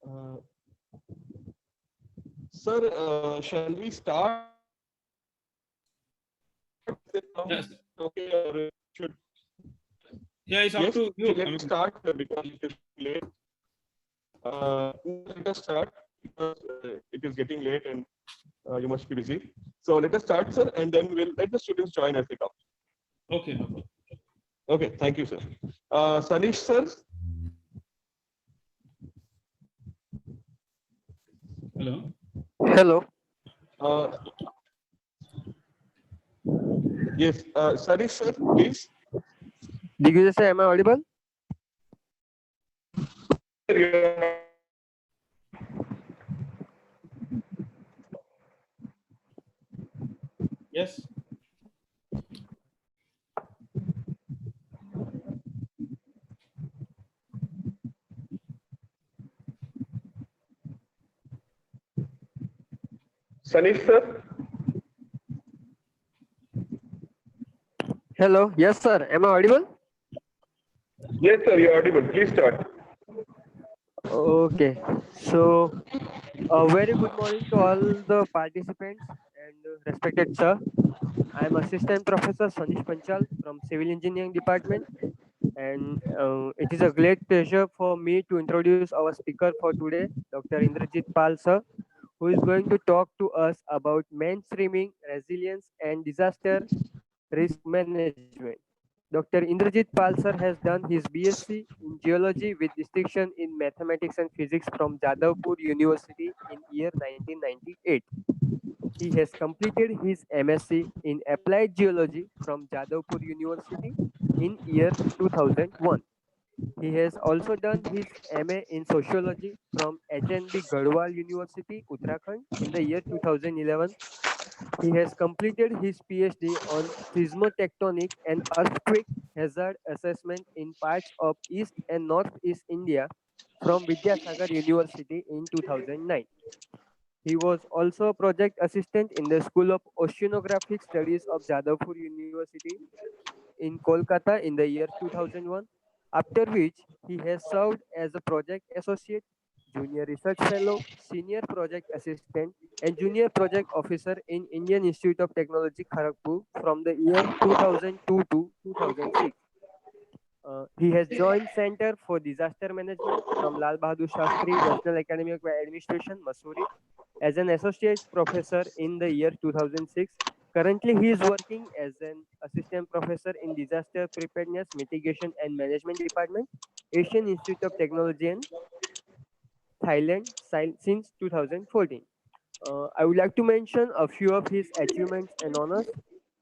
Uh, Sir, shall we start? Is it Yes. okay, or should Yeah, it's up yes? to you. Let me start because it is late. Let us start because it is getting late and you must be busy. So let us start, sir, and then we'll let the students join as they come. Okay, no problem. Okay, thank you, sir. Sanish, sir. Hello. Hello. Uh, yes, Sanish, sir, please. Did you just say, am I audible? Yes. Sanish, sir. Hello. Yes, sir. Am I audible? Yes, sir, you're audible. Please start. Okay. So, a very good morning to all the participants and respected sir. I am Assistant Professor Sanish Panchal from Civil Engineering Department, and it is a great pleasure for me to introduce our speaker for today, Dr. Indrajit Pal sir, who is going to talk to us about mainstreaming, resilience, and disaster risk management. Dr. Indrajit Pal sir has done his BSc in geology with distinction in mathematics and physics from Jadavpur University in year 1998. He has completed his MSc in applied geology from Jadavpur University in year 2001. He has also done his MA in sociology from HNB Garhwal University, Uttarakhand in the year 2011. He has completed his PhD on seismotectonic and earthquake hazard assessment in parts of East and Northeast India from Vidyasagar University in 2009. He was also a project assistant in the School of Oceanographic Studies of Jadavpur University in Kolkata in the year 2001, after which he has served as a project associate, junior research fellow, senior project assistant, and junior project officer in Indian Institute of Technology, Kharagpur from the year 2002 to 2006. He has joined Center for Disaster Management from Lal Bahadur Shastri National Academy of Administration, Mussoorie, as an associate professor in the year 2006. Currently, he is working as an assistant professor in Disaster Preparedness, Mitigation and Management Department, Asian Institute of Technology in Thailand since 2014. I would like to mention a few of his achievements and honors.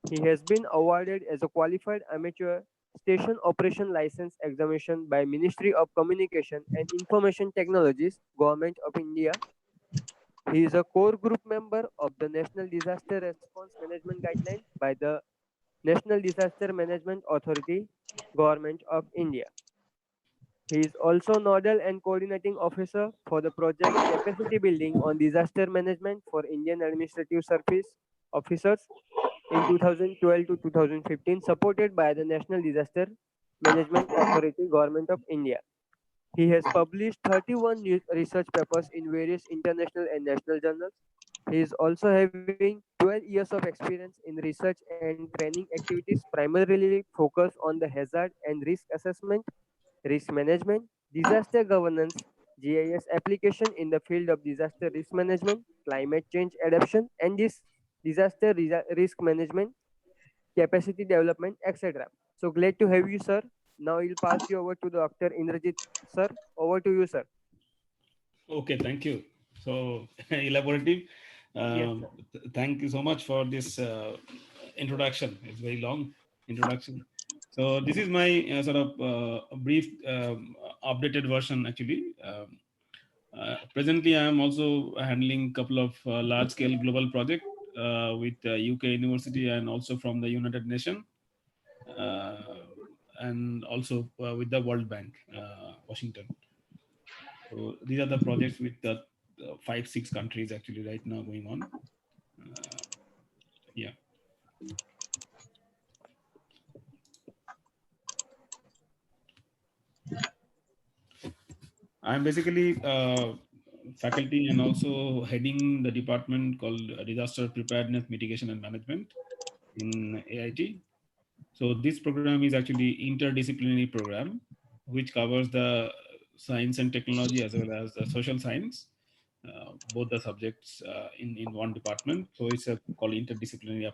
He has been awarded as a qualified amateur station operation license examination by Ministry of Communication and Information Technologies, Government of India. He is a core group member of the National Disaster Response Management Guidelines by the National Disaster Management Authority, Government of India. He is also nodal and coordinating officer for the project Capacity Building on Disaster Management for Indian Administrative Service Officers in 2012 to 2015, supported by the National Disaster Management Authority, Government of India. He has published 31 research papers in various international and national journals. He is also having 12 years of experience in research and training activities, primarily focused on the hazard and risk assessment, risk management, disaster governance, GIS application in the field of disaster risk management, climate change adaptation, and disaster risk management, capacity development, etc. So glad to have you, sir. Now I'll pass you over to Dr. Indrajit, sir. Over to you, sir. Okay, thank you. So elaborative. Yes, sir. Thank you so much for this introduction. It's very long introduction. So this is my sort of brief updated version actually. Presently, I am also handling a couple of large-scale global projects with UK University and also from the United Nations, uh, and also with the World Bank, Washington. So these are the projects with the 5, 6 countries actually right now going on. Uh, yeah, I'm basically faculty and also heading the department called Disaster Preparedness, Mitigation and Management in AIT. So this program is actually interdisciplinary program, which covers the science and technology as well as the social science, both the subjects in one department. So it's a called interdisciplinary